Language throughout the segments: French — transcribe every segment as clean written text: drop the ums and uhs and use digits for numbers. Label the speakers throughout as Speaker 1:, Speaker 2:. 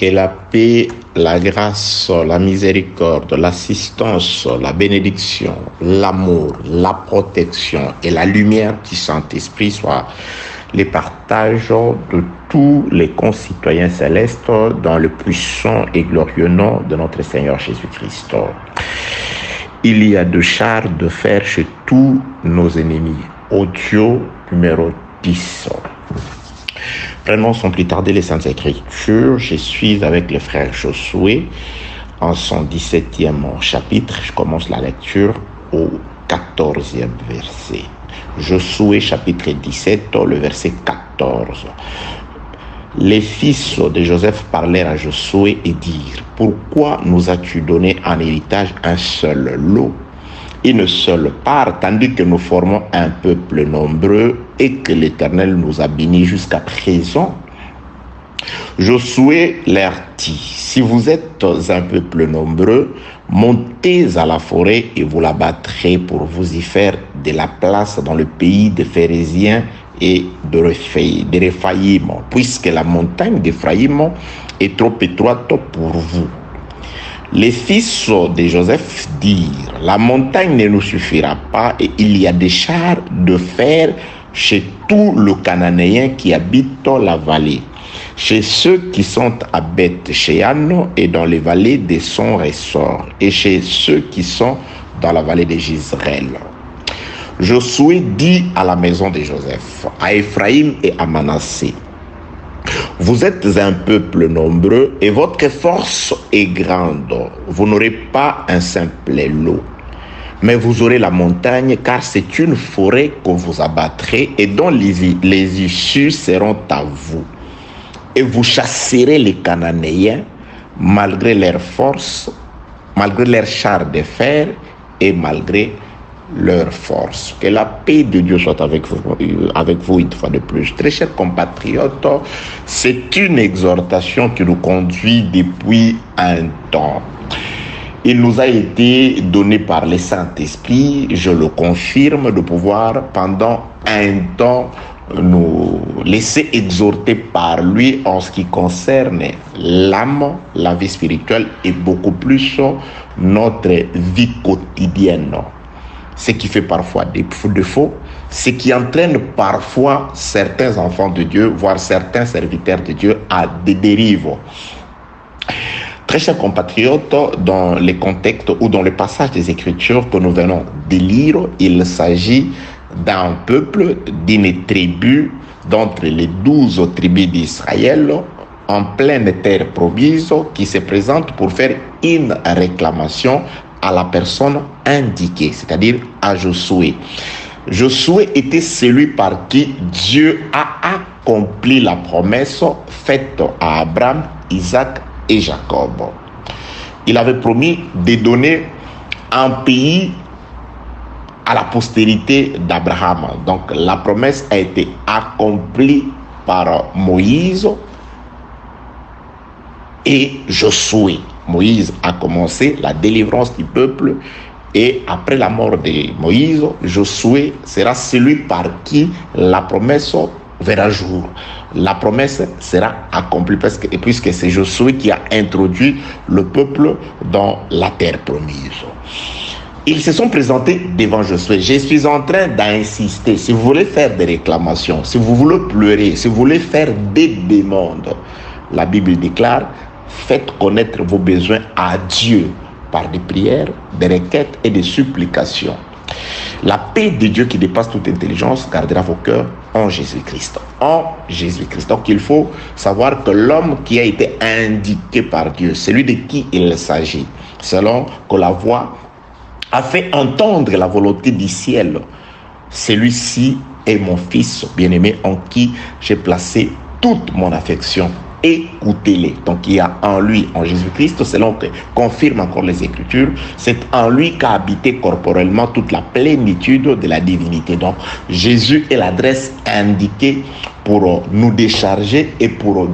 Speaker 1: Que la paix, la grâce, la miséricorde, l'assistance, la bénédiction, l'amour, la protection et la lumière du Saint-Esprit soient les partages de tous les concitoyens célestes dans le puissant et glorieux nom de notre Seigneur Jésus-Christ. Il y a de chars de fer chez tous nos ennemis. Audio numéro 10. Prenons sans plus tarder les Saintes Écritures. Je suis avec le frère Josué en son 17e chapitre. Je commence la lecture au 14e verset. Josué chapitre 17, le verset 14. Les fils de Joseph parlèrent à Josué et dirent: pourquoi nous as-tu donné en héritage un seul lot, une seule part, tandis que nous formons un peuple nombreux et que l'Éternel nous a bénis jusqu'à présent? Josué leur dit: si vous êtes un peuple nombreux, montez à la forêt et vous la battrez pour vous y faire de la place dans le pays des Phérésiens et de Réphaïm, puisque la montagne d'Éphraïm est trop étroite pour vous. Les fils de Joseph dirent: la montagne ne nous suffira pas et il y a des chars de fer chez tous les Cananéens qui habitent la vallée, chez ceux qui sont à Beth-Shean et dans les vallées des Son-Ressort, et chez ceux qui sont dans la vallée de Jezreel. Josué dit à la maison de Joseph, à Éphraïm et à Manassé: vous êtes un peuple nombreux et votre force est grande. Vous n'aurez pas un simple lot, mais vous aurez la montagne, car c'est une forêt que vous abattrez et dont les issues seront à vous. Et vous chasserez les Cananéens malgré leur force, malgré leurs chars de fer et malgré leur force. Que la paix de Dieu soit avec vous une fois de plus. Très chers compatriotes, c'est une exhortation qui nous conduit depuis un temps. Il nous a été donné par le Saint-Esprit, je le confirme, de pouvoir pendant un temps nous laisser exhorter par lui en ce qui concerne l'âme, la vie spirituelle et beaucoup plus notre vie quotidienne. Ce qui fait parfois des défauts, ce qui entraîne parfois certains enfants de Dieu, voire certains serviteurs de Dieu, à des dérives. Très chers compatriotes, dans les contextes ou dans le passage des Écritures que nous venons de lire, il s'agit d'un peuple, d'une tribu, d'entre les 12 tribus d'Israël, en pleine terre promise, qui se présente pour faire une réclamation à la personne indiquée, c'est-à-dire à Josué. Josué était celui par qui Dieu a accompli la promesse faite à Abraham, Isaac et Jacob. Il avait promis de donner un pays à la postérité d'Abraham. Donc la promesse a été accomplie par Moïse et Josué. Moïse a commencé la délivrance du peuple et après la mort de Moïse, Josué sera celui par qui la promesse verra jour. La promesse sera accomplie puisque c'est Josué qui a introduit le peuple dans la terre promise. Ils se sont présentés devant Josué. Je suis en train d'insister. Si vous voulez faire des réclamations, si vous voulez pleurer, si vous voulez faire des demandes, la Bible déclare: faites connaître vos besoins à Dieu par des prières, des requêtes et des supplications. La paix de Dieu qui dépasse toute intelligence gardera vos cœurs en Jésus-Christ. En Jésus-Christ. Donc il faut savoir que l'homme qui a été indiqué par Dieu, celui de qui il s'agit, selon que la voix a fait entendre la volonté du ciel, celui-ci est mon fils bien-aimé en qui j'ai placé toute mon affection. Écoutez-les. Donc il y a en lui, en Jésus-Christ, selon que confirme encore les Écritures, c'est en lui qu'a habité corporellement toute la plénitude de la divinité. Donc Jésus est l'adresse indiquée pour nous décharger et pour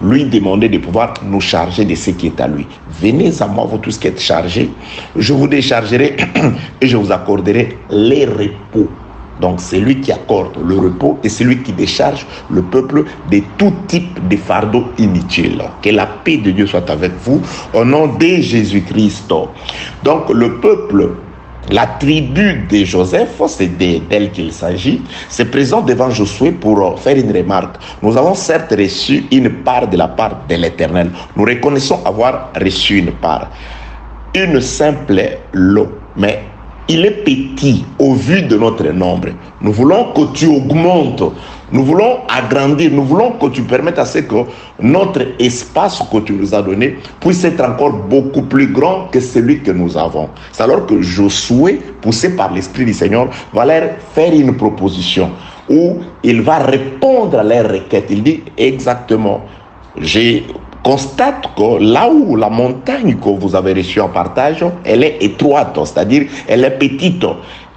Speaker 1: lui demander de pouvoir nous charger de ce qui est à lui. Venez à moi, vous tous qui êtes chargés, je vous déchargerai et je vous accorderai les repos. Donc c'est lui qui accorde le repos et c'est lui qui décharge le peuple de tout type de fardeau inutile. Que la paix de Dieu soit avec vous au nom de Jésus-Christ. Donc le peuple, la tribu de Joseph, c'est d'elle qu'il s'agit, se présente devant Josué pour faire une remarque. Nous avons certes reçu une part de la part de l'Éternel. Nous reconnaissons avoir reçu une part. Une simple lot, mais il est petit au vu de notre nombre. Nous voulons que tu augmentes, nous voulons agrandir, nous voulons que tu permettes à ce que notre espace que tu nous as donné puisse être encore beaucoup plus grand que celui que nous avons. C'est alors que Josué, poussé par l'Esprit du Seigneur, va leur faire une proposition où il va répondre à leurs requêtes. Il dit exactement, j'ai constate que là où la montagne que vous avez reçue en partage, elle est étroite, c'est-à-dire elle est petite,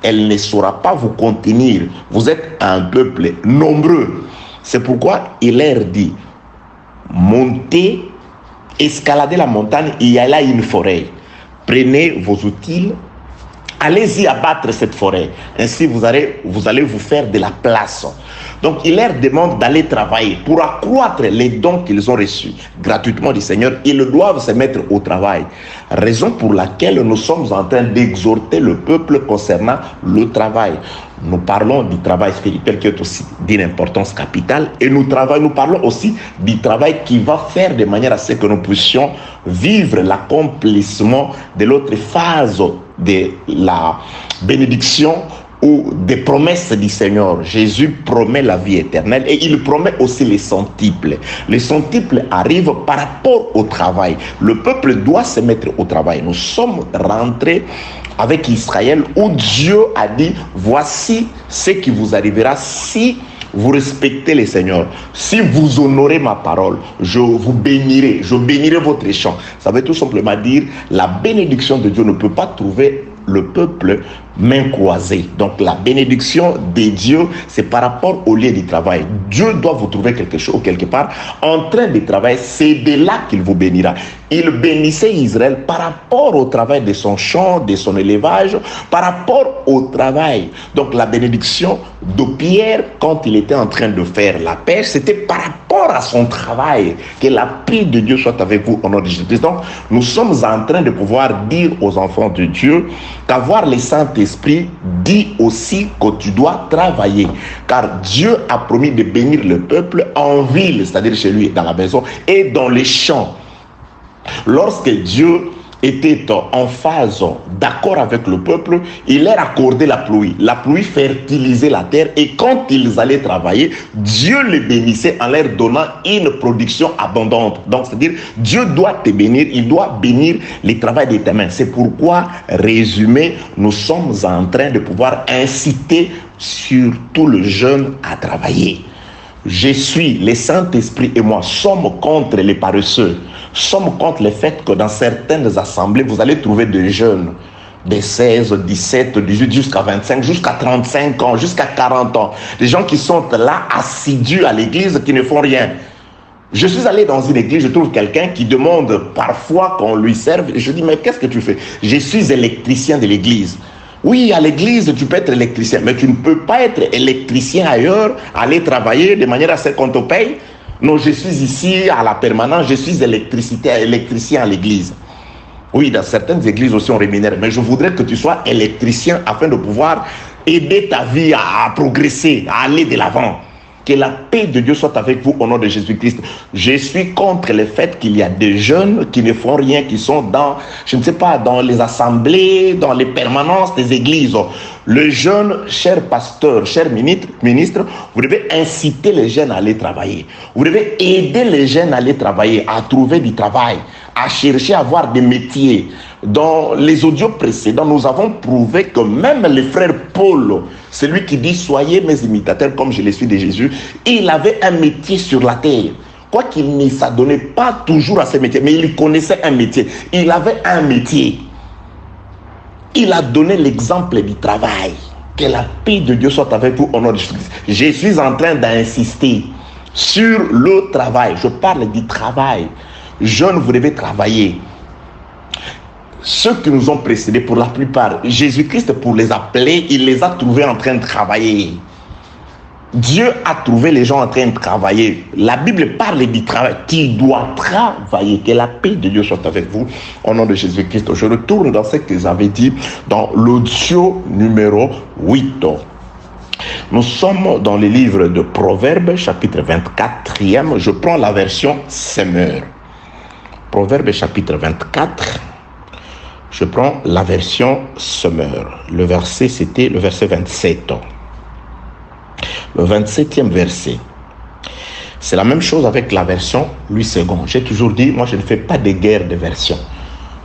Speaker 1: elle ne saura pas vous contenir. Vous êtes un peuple nombreux. C'est pourquoi il leur dit, montez, escaladez la montagne, il y a là une forêt. Prenez vos outils, allez-y abattre cette forêt. Ainsi, vous allez vous faire de la place. Donc, il leur demande d'aller travailler pour accroître les dons qu'ils ont reçus gratuitement du Seigneur. Ils doivent se mettre au travail. Raison pour laquelle nous sommes en train d'exhorter le peuple concernant le travail. Nous parlons du travail spirituel qui est aussi d'une importance capitale et nous parlons aussi du travail qui va faire de manière à ce que nous puissions vivre l'accomplissement de l'autre phase de la bénédiction ou des promesses du Seigneur. Jésus promet la vie éternelle et il promet aussi les centuples. Les centuples arrivent par rapport au travail. Le peuple doit se mettre au travail. Nous sommes rentrés avec Israël où Dieu a dit, voici ce qui vous arrivera si vous respectez le Seigneur. Si vous honorez ma parole, je vous bénirai. Je bénirai votre champ. Ça veut tout simplement dire, la bénédiction de Dieu ne peut pas trouver le peuple main croisée. Donc la bénédiction de Dieu, c'est par rapport au lieu du travail. Dieu doit vous trouver quelque chose, quelque part, en train de travailler. C'est de là qu'il vous bénira. Il bénissait Israël par rapport au travail de son champ, de son élevage, par rapport au travail. Donc la bénédiction de Pierre, quand il était en train de faire la pêche, c'était par rapport à son travail. Que la paix de Dieu soit avec vous au nom de Jésus-Christ. Donc nous sommes en train de pouvoir dire aux enfants de Dieu qu'avoir le Saint-Esprit dit aussi que tu dois travailler. Car Dieu a promis de bénir le peuple en ville, c'est-à-dire chez lui, dans la maison, et dans les champs. Lorsque Dieu était en phase d'accord avec le peuple, il leur accordait la pluie. La pluie fertilisait la terre et quand ils allaient travailler, Dieu les bénissait en leur donnant une production abondante. Donc, c'est-à-dire, Dieu doit te bénir, il doit bénir le travail de tes mains. C'est pourquoi, résumé, nous sommes en train de pouvoir inciter surtout le jeune à travailler. Je suis, le Saint-Esprit et moi sommes contre les paresseux. Sommes contre le fait que dans certaines assemblées, vous allez trouver des jeunes de 16, 17, 18, jusqu'à 25, jusqu'à 35 ans, jusqu'à 40 ans. Des gens qui sont là assidus à l'église, qui ne font rien. Je suis allé dans une église, je trouve quelqu'un qui demande parfois qu'on lui serve. Je dis, mais qu'est-ce que tu fais? Je suis électricien de l'église. Oui, à l'église, tu peux être électricien, mais tu ne peux pas être électricien ailleurs, aller travailler de manière à ce qu'on te paye. Non, je suis ici à la permanence, je suis électricien à l'église. Oui, dans certaines églises aussi on rémunère, mais je voudrais que tu sois électricien afin de pouvoir aider ta vie à progresser, à aller de l'avant. Que la paix de Dieu soit avec vous au nom de Jésus-Christ. Je suis contre le fait qu'il y a des jeunes qui ne font rien, qui sont dans, je ne sais pas, dans les assemblées, dans les permanences des églises. Le jeune, cher pasteur, cher ministre, vous devez inciter les jeunes à aller travailler. Vous devez aider les jeunes à aller travailler, à trouver du travail, à chercher à avoir des métiers. Dans les audios précédents, nous avons prouvé que même le frère Paul, celui qui dit « Soyez mes imitateurs comme je le suis de Jésus », il avait un métier sur la terre. Quoiqu'il ne s'adonnait pas toujours à ce métier, mais il connaissait un métier. Il avait un métier. Il a donné l'exemple du travail. Que la paix de Dieu soit avec vous au nom de Jésus. Je suis en train d'insister sur le travail. Je parle du travail. Jeunes, vous devez travailler. ceux qui nous ont précédés, pour la plupart, Jésus-Christ, pour les appeler, il les a trouvés en train de travailler. Dieu a trouvé les gens en train de travailler. La Bible parle du travail. Tu dois travailler. Que la paix de Dieu soit avec vous. Au nom de Jésus-Christ. Je retourne dans ce que j'avais dit dans l'audio numéro 8. Nous sommes dans le livre de Proverbes, chapitre 24e. Je prends la version Semeur. Proverbes, chapitre 24. Je prends la version Semeur. Le verset, c'était le verset 27. Le 27e verset. C'est la même chose avec la version Louis II. J'ai toujours dit, moi je ne fais pas de guerre de version.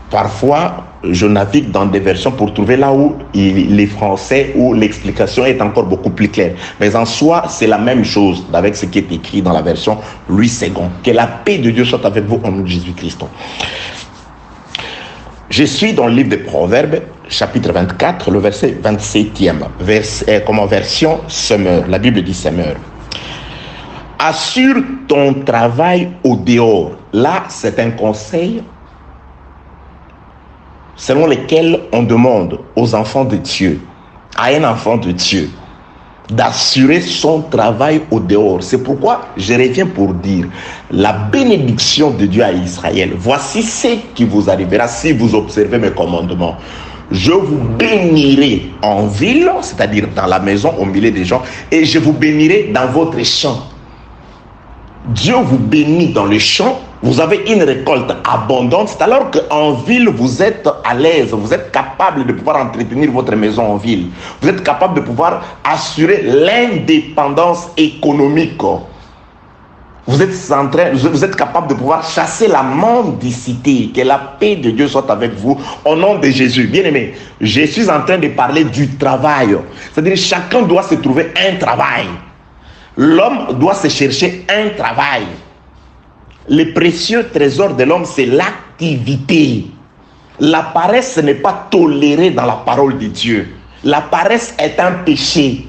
Speaker 1: Parfois, je navigue dans des versions pour trouver là où les français, où l'explication est encore beaucoup plus claire. Mais en soi, c'est la même chose avec ce qui est écrit dans la version Louis II. Que la paix de Dieu soit avec vous au nom de Jésus-Christ. Je suis dans le livre des Proverbes, chapitre 24, le verset 27e, version Semeur. La Bible dit Semeur. Assure ton travail au dehors. Là, c'est un conseil selon lequel on demande aux enfants de Dieu, à un enfant de Dieu, d'assurer son travail au dehors. C'est pourquoi je reviens pour dire la bénédiction de Dieu à Israël. Voici ce qui vous arrivera si vous observez mes commandements. Je vous bénirai en ville, c'est-à-dire dans la maison, au milieu des gens, et je vous bénirai dans votre champ. Dieu vous bénit dans le champ, vous avez une récolte abondante, c'est alors qu'en ville, vous êtes à l'aise, vous êtes capable de pouvoir entretenir votre maison en ville. Vous êtes capable de pouvoir assurer l'indépendance économique. Vous êtes capable de pouvoir chasser la mendicité. Que la paix de Dieu soit avec vous au nom de Jésus. Bien-aimé, je suis en train de parler du travail. C'est-à-dire chacun doit se trouver un travail. L'homme doit se chercher un travail. Le précieux trésor de l'homme, c'est l'activité. La paresse n'est pas tolérée dans la parole de Dieu. La paresse est un péché.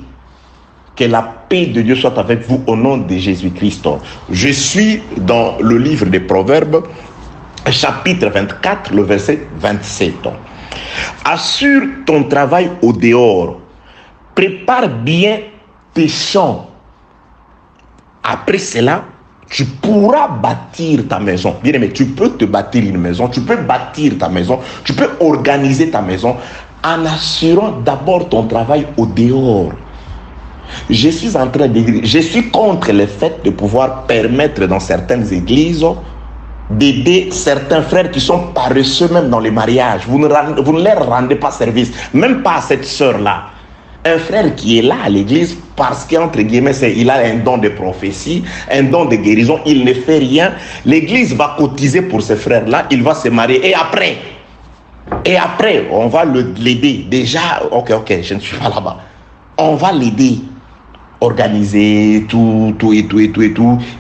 Speaker 1: Que la paix de Dieu soit avec vous au nom de Jésus-Christ. Je suis dans le livre des Proverbes, chapitre 24, le verset 27. Assure ton travail au dehors. Prépare bien tes champs. Après cela, tu pourras bâtir ta maison. Bien aimé, tu peux te bâtir une maison, tu peux bâtir ta maison, tu peux organiser ta maison en assurant d'abord ton travail au dehors. Je suis contre le fait de pouvoir permettre dans certaines églises d'aider certains frères qui sont paresseux même dans les mariages. Vous ne leur rendez pas service, même pas à cette sœur-là. Un frère qui est là à l'église parce qu'entre guillemets, il a un don de prophétie, un don de guérison, il ne fait rien. L'église va cotiser pour ce frère-là, il va se marier. Et après, on va l'aider. Déjà, ok, je ne suis pas là-bas. On va l'aider. Organiser tout.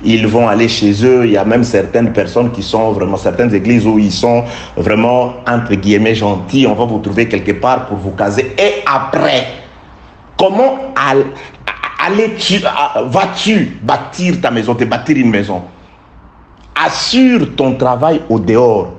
Speaker 1: Ils vont aller chez eux. Il y a même certaines personnes qui sont vraiment, certaines églises où ils sont vraiment, entre guillemets, gentils. On va vous trouver quelque part pour vous caser. Et après, comment vas-tu bâtir ta maison, te bâtir une maison? Assure ton travail au dehors.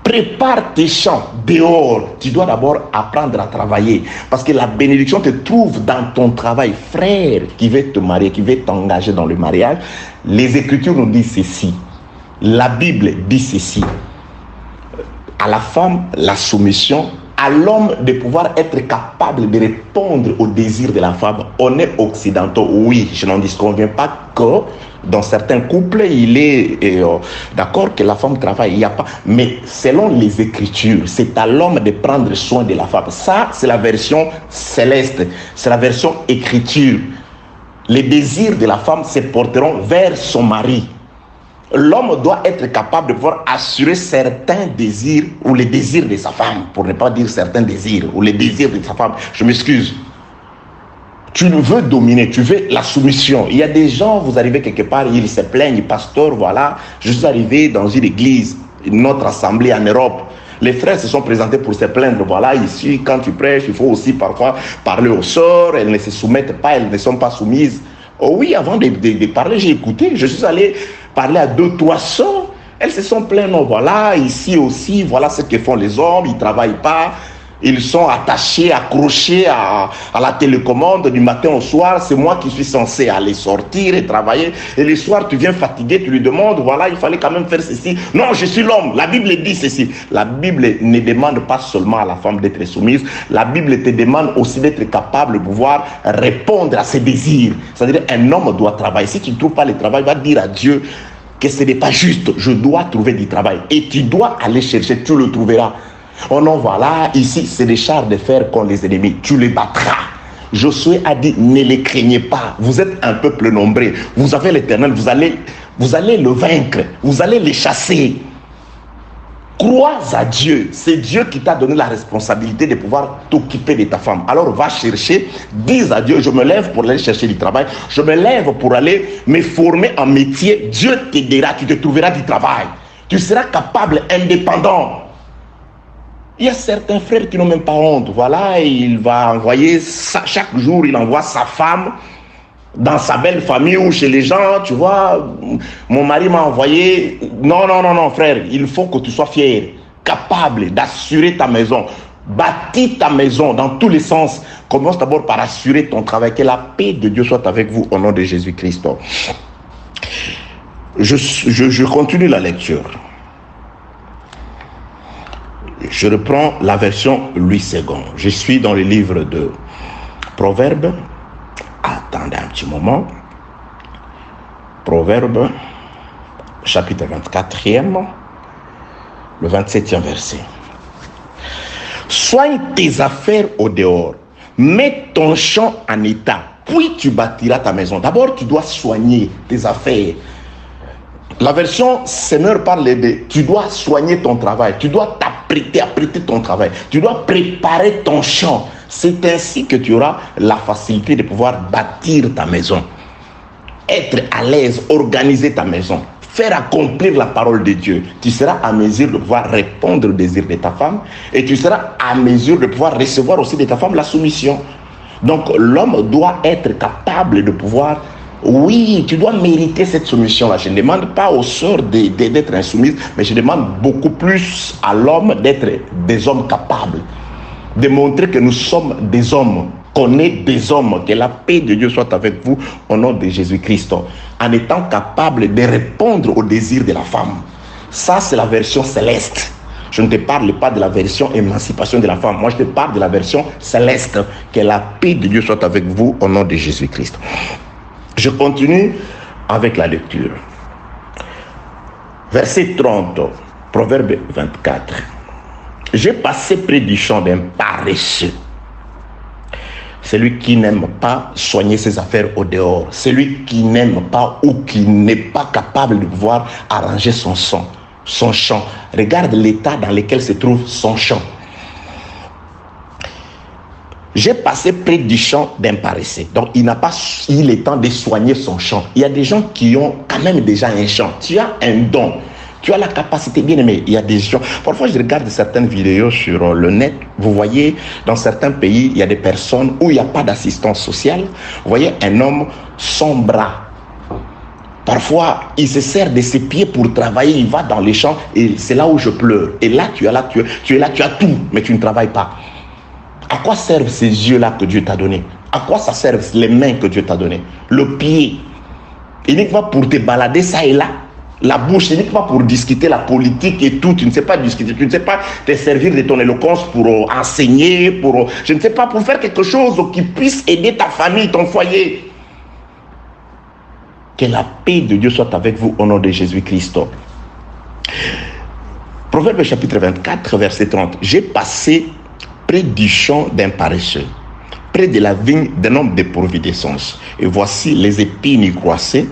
Speaker 1: Prépare tes champs dehors. Tu dois d'abord apprendre à travailler. Parce que la bénédiction te trouve dans ton travail. Frère qui veut te marier, qui veut t'engager dans le mariage, les Écritures nous disent ceci. La Bible dit ceci. À la femme, la soumission. À l'homme de pouvoir être capable de répondre aux désirs de la femme. On est occidentaux, oui, je n'en disconviens pas que dans certains couples, il est d'accord que la femme travaille, il n'y a pas. Mais selon les Écritures, c'est à l'homme de prendre soin de la femme. Ça, c'est la version céleste, c'est la version Écriture. Les désirs de la femme se porteront vers son mari. L'homme doit être capable de pouvoir assurer certains désirs ou les désirs de sa femme, pour ne pas dire certains désirs ou les désirs de sa femme. Je m'excuse. Tu veux dominer, tu veux la soumission. Il y a des gens, vous arrivez quelque part, ils se plaignent, pasteur, voilà, je suis arrivé dans une église, notre assemblée en Europe. Les frères se sont présentés pour se plaindre. Voilà, ici, quand tu prêches, il faut aussi parfois parler aux sœurs. Elles ne se soumettent pas, elles ne sont pas soumises. Oh oui, avant de parler, j'ai écouté. Je suis allé parler à 2-3 sœurs. Elles se sont plaintes, non, voilà, ici aussi, voilà ce que font les hommes, ils ne travaillent pas. Ils sont attachés, accrochés à la télécommande du matin au soir. C'est moi qui suis censé aller sortir et travailler. Et le soir, tu viens fatigué, tu lui demandes, voilà, il fallait quand même faire ceci. Non, je suis l'homme. La Bible dit ceci. La Bible ne demande pas seulement à la femme d'être soumise. La Bible te demande aussi d'être capable de pouvoir répondre à ses désirs. C'est-à-dire, un homme doit travailler. Si tu ne trouves pas le travail, va dire à Dieu que ce n'est pas juste. Je dois trouver du travail. Et tu dois aller chercher, tu le trouveras. Oh non, voilà, ici, c'est des chars de fer contre les ennemis. Tu les battras. Josué a dit, ne les craignez pas. Vous êtes un peuple nombreux. Vous avez l'Éternel, vous allez le vaincre. Vous allez les chasser. Crois à Dieu. C'est Dieu qui t'a donné la responsabilité de pouvoir t'occuper de ta femme. Alors va chercher, dis à Dieu, je me lève pour aller chercher du travail. Je me lève pour aller me former en métier. Dieu t'aidera, tu te trouveras du travail. Tu seras capable, indépendant. Il y a certains frères qui n'ont même pas honte. Voilà, il va envoyer, chaque jour, il envoie sa femme dans sa belle famille ou chez les gens. Tu vois, mon mari m'a envoyé. Non, non, non, non, frère, il faut que tu sois fier, capable d'assurer ta maison. Bâtis ta maison dans tous les sens. Commence d'abord par assurer ton travail. Que la paix de Dieu soit avec vous au nom de Jésus-Christ. Je continue la lecture. Je reprends la version Louis II. Je suis dans le livre de Proverbes. Attendez un petit moment. Proverbes, chapitre 24e, le 27e verset. Soigne tes affaires au dehors. Mets ton champ en état. Puis tu bâtiras ta maison. D'abord, tu dois soigner tes affaires. La version Seigneur parle de tu dois soigner ton travail, tu dois apprêter ton travail, tu dois préparer ton champ. C'est ainsi que tu auras la facilité de pouvoir bâtir ta maison, être à l'aise, organiser ta maison, faire accomplir la parole de Dieu. Tu seras à mesure de pouvoir répondre aux désirs de ta femme et tu seras à mesure de pouvoir recevoir aussi de ta femme la soumission. Donc l'homme doit être capable de pouvoir. Oui, tu dois mériter cette soumission-là. Je ne demande pas aux sœurs d'être insoumises, mais je demande beaucoup plus à l'homme d'être des hommes capables, de montrer que nous sommes des hommes, qu'on est des hommes, que la paix de Dieu soit avec vous au nom de Jésus-Christ, en étant capable de répondre aux désirs de la femme. Ça, c'est la version céleste. Je ne te parle pas de la version émancipation de la femme. Moi, je te parle de la version céleste. Que la paix de Dieu soit avec vous au nom de Jésus-Christ. Je continue avec la lecture. Verset 30, Proverbe 24. J'ai passé près du champ d'un paresseux. Celui qui n'aime pas soigner ses affaires au dehors. Celui qui n'aime pas ou qui n'est pas capable de pouvoir arranger son champ. Regarde l'état dans lequel se trouve son champ. J'ai passé près du champ d'un paresseux. Donc, il n'a pas eu le temps de soigner son champ. Il y a des gens qui ont quand même déjà un champ. Tu as un don. Tu as la capacité, bien aimé. Il y a des gens. Parfois, je regarde certaines vidéos sur le net. Vous voyez, dans certains pays, il y a des personnes où il n'y a pas d'assistance sociale. Vous voyez un homme sans bras. Parfois, il se sert de ses pieds pour travailler. Il va dans les champs et c'est là où je pleure. Et là, tu es là, tu as tout, mais tu ne travailles pas. À quoi servent ces yeux-là que Dieu t'a donné? À quoi ça servent les mains que Dieu t'a données? Le pied, uniquement pour te balader ça et là. La bouche, uniquement pour discuter la politique et tout. Tu ne sais pas discuter, tu ne sais pas te servir de ton éloquence pour enseigner, je ne sais pas, pour faire quelque chose qui puisse aider ta famille, ton foyer. Que la paix de Dieu soit avec vous au nom de Jésus-Christ. Proverbe chapitre 24, verset 30. J'ai passé près du champ d'un paresseux, près de la vigne d'un homme dépourvu d'essence. Et voici les épines y croissaient,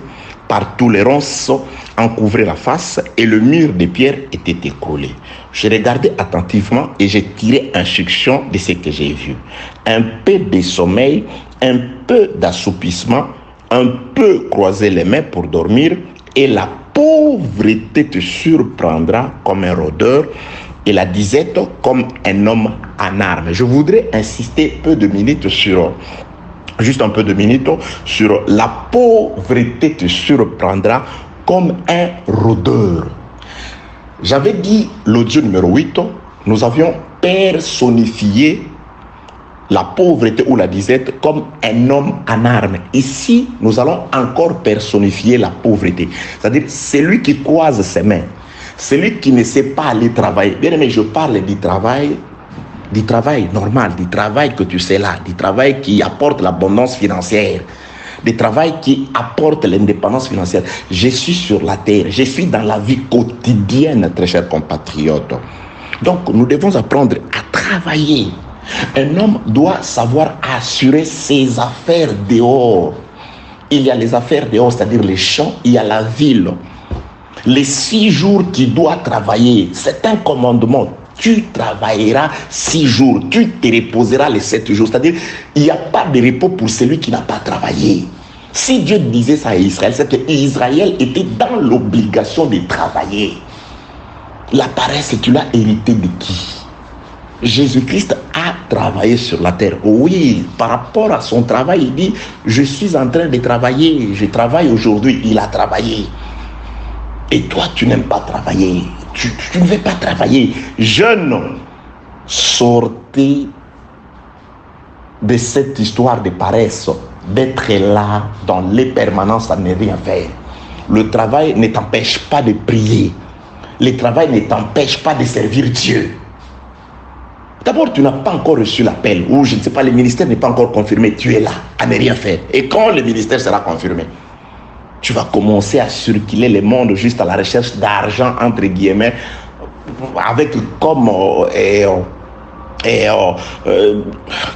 Speaker 1: partout les ronces en couvraient la face, et le mur de pierre était écroulé. J'ai regardé attentivement et j'ai tiré instruction de ce que j'ai vu. Un peu de sommeil, un peu d'assoupissement, un peu croiser les mains pour dormir, et la pauvreté te surprendra comme un rôdeur, et la disette comme un homme en armes. Je voudrais insister juste un peu de minutes sur la pauvreté te surprendra comme un rôdeur. J'avais dit l'audio numéro 8, nous avions personnifié la pauvreté ou la disette comme un homme en armes. Ici, nous allons encore personnifier la pauvreté. C'est-à-dire celui qui croise ses mains, celui qui ne sait pas aller travailler. Bien aimé, je parle du travail normal, du travail que tu sais là, du travail qui apporte l'abondance financière, du travail qui apporte l'indépendance financière. Je suis sur la terre, je suis dans la vie quotidienne, très chers compatriotes. Donc, nous devons apprendre à travailler. Un homme doit savoir assurer ses affaires dehors. Il y a les affaires dehors, c'est-à-dire les champs, il y a la ville. Les 6 jours qu'il doit travailler, c'est un commandement. Tu travailleras 6 jours, tu te reposeras les 7 jours. C'est-à-dire, il n'y a pas de repos pour celui qui n'a pas travaillé. Si Dieu disait ça à Israël, c'est que Israël était dans l'obligation de travailler. La paresse, tu l'as hérité de qui? Jésus-Christ a travaillé sur la terre. Oui, par rapport à son travail, il dit, je suis en train de travailler, je travaille aujourd'hui, il a travaillé. Et toi, tu n'aimes pas travailler, tu ne veux pas travailler. Jeunes, sortez de cette histoire de paresse, d'être là dans les permanences à ne rien faire. Le travail ne t'empêche pas de prier. Le travail ne t'empêche pas de servir Dieu. D'abord, tu n'as pas encore reçu l'appel, ou je ne sais pas, le ministère n'est pas encore confirmé, tu es là, à ne rien faire. Et quand le ministère sera confirmé, tu vas commencer à circuler le monde juste à la recherche d'argent, entre guillemets, avec comme...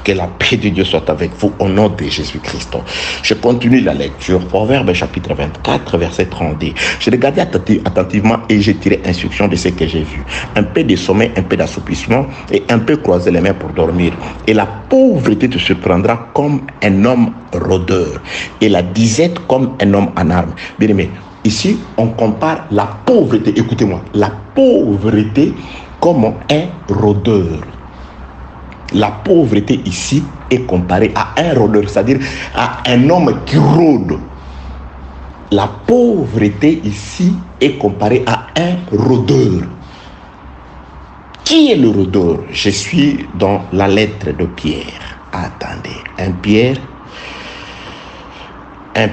Speaker 1: que la paix de Dieu soit avec vous au nom de Jésus-Christ. Je continue la lecture. Proverbe chapitre 24, verset 32. Je regardais attentivement et j'ai tiré instruction de ce que j'ai vu. Un peu de sommeil, un peu d'assouplissement et un peu croiser les mains pour dormir. Et la pauvreté te surprendra comme un homme rôdeur et la disette comme un homme en armes. Bien aimé, ici on compare la pauvreté, écoutez-moi, la pauvreté comme un rôdeur. La pauvreté ici est comparée à un rôdeur, c'est-à-dire à un homme qui rôde. La pauvreté ici est comparée à un rôdeur. Qui est le rôdeur? Je suis dans la lettre de Pierre. Attendez, 1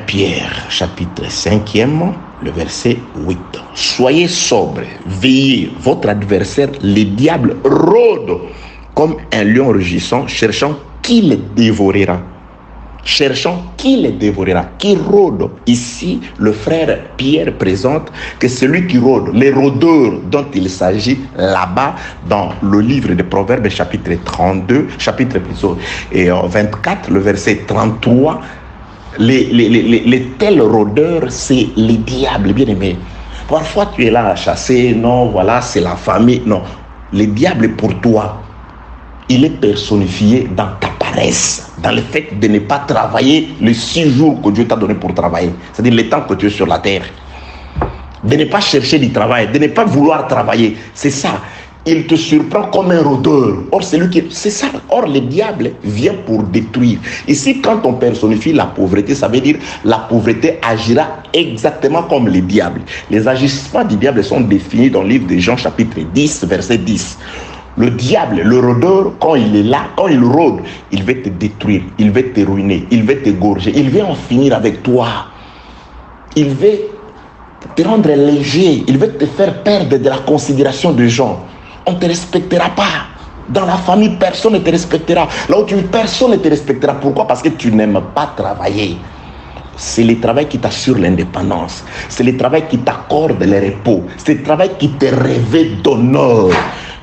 Speaker 1: Pierre, chapitre 5e, le verset 8. Soyez sobres, veillez, votre adversaire, le diable, rôde comme un lion rugissant, cherchant qui le dévorera. Cherchant qui le dévorera, qui rôde. Ici, le frère Pierre présente que celui qui rôde, les rôdeurs dont il s'agit là-bas dans le livre de Proverbes, chapitre 32, chapitre 24, le verset 33, les tels rôdeurs, c'est les diables, bien aimés. Parfois, tu es là à chasser, non, voilà, c'est la famille, non. Le diable pour toi, il est personnifié dans ta paresse, dans le fait de ne pas travailler les 6 jours que Dieu t'a donné pour travailler, c'est-à-dire le temps que tu es sur la terre, de ne pas chercher du travail, de ne pas vouloir travailler, c'est ça. Il te surprend comme un rôdeur. Or, c'est ça. Or, le diable vient pour détruire. Ici, quand on personnifie la pauvreté, ça veut dire la pauvreté agira exactement comme le diable. Les agissements du diable sont définis dans le livre de Jean, chapitre 10, verset 10. Le diable, le rôdeur, quand il est là, quand il rôde, il veut te détruire, il veut te ruiner, il veut t'égorger, il veut en finir avec toi. Il veut te rendre léger, il veut te faire perdre de la considération des gens. On ne te respectera pas. Dans la famille, personne ne te respectera. Là où tu es, personne ne te respectera. Pourquoi? Parce que tu n'aimes pas travailler. C'est le travail qui t'assure l'indépendance. C'est le travail qui t'accorde le repos. C'est le travail qui te revêt d'honneur.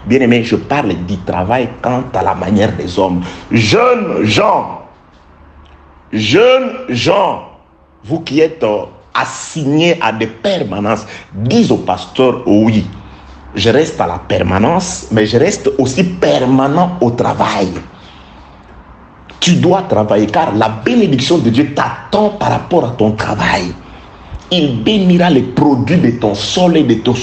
Speaker 1: Bien aimé, je parle du travail quant à la manière des hommes. Jeunes gens, vous qui êtes assignés à des permanences, dis au pasteur, oui, je reste à la permanence, mais je reste aussi permanent au travail. Tu dois travailler car la bénédiction de Dieu t'attend par rapport à ton travail. Il bénira les produits de ton sol et de ton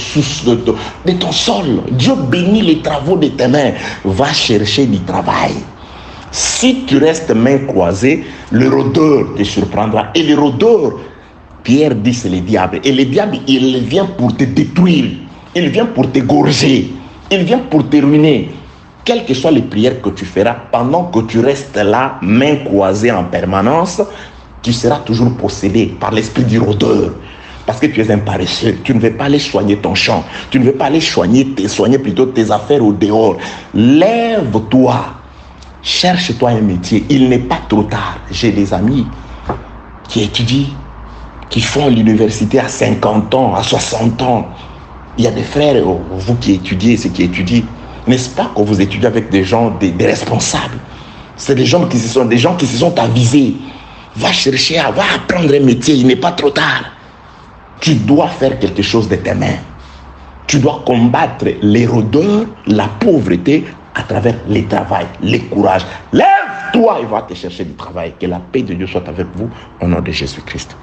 Speaker 1: sol. Dieu bénit les travaux de tes mains. Va chercher du travail. Si tu restes main croisée, le rôdeur te surprendra. Et le rôdeur, Pierre dit, c'est le diable. Et le diable, il vient pour te détruire. Il vient pour t'égorger. Il vient pour te ruiner. Quelles que soient les prières que tu feras, pendant que tu restes là, main croisée en permanence, tu seras toujours possédé par l'esprit du rôdeur. Parce que tu es un paresseux. Tu ne veux pas aller soigner ton champ. Tu ne veux pas aller soigner plutôt tes affaires au dehors. Lève-toi. Cherche-toi un métier. Il n'est pas trop tard. J'ai des amis qui étudient, qui font l'université à 50 ans, à 60 ans. Il y a des frères, vous qui étudiez, ceux qui étudient, n'est-ce pas que vous étudiez avec des gens, des responsables? C'est des gens qui se sont avisés. Va chercher, va apprendre un métier, il n'est pas trop tard. Tu dois faire quelque chose de tes mains. Tu dois combattre les rôdeurs, la pauvreté à travers les travail, les courages. Lève-toi et va te chercher du travail. Que la paix de Dieu soit avec vous au nom de Jésus-Christ.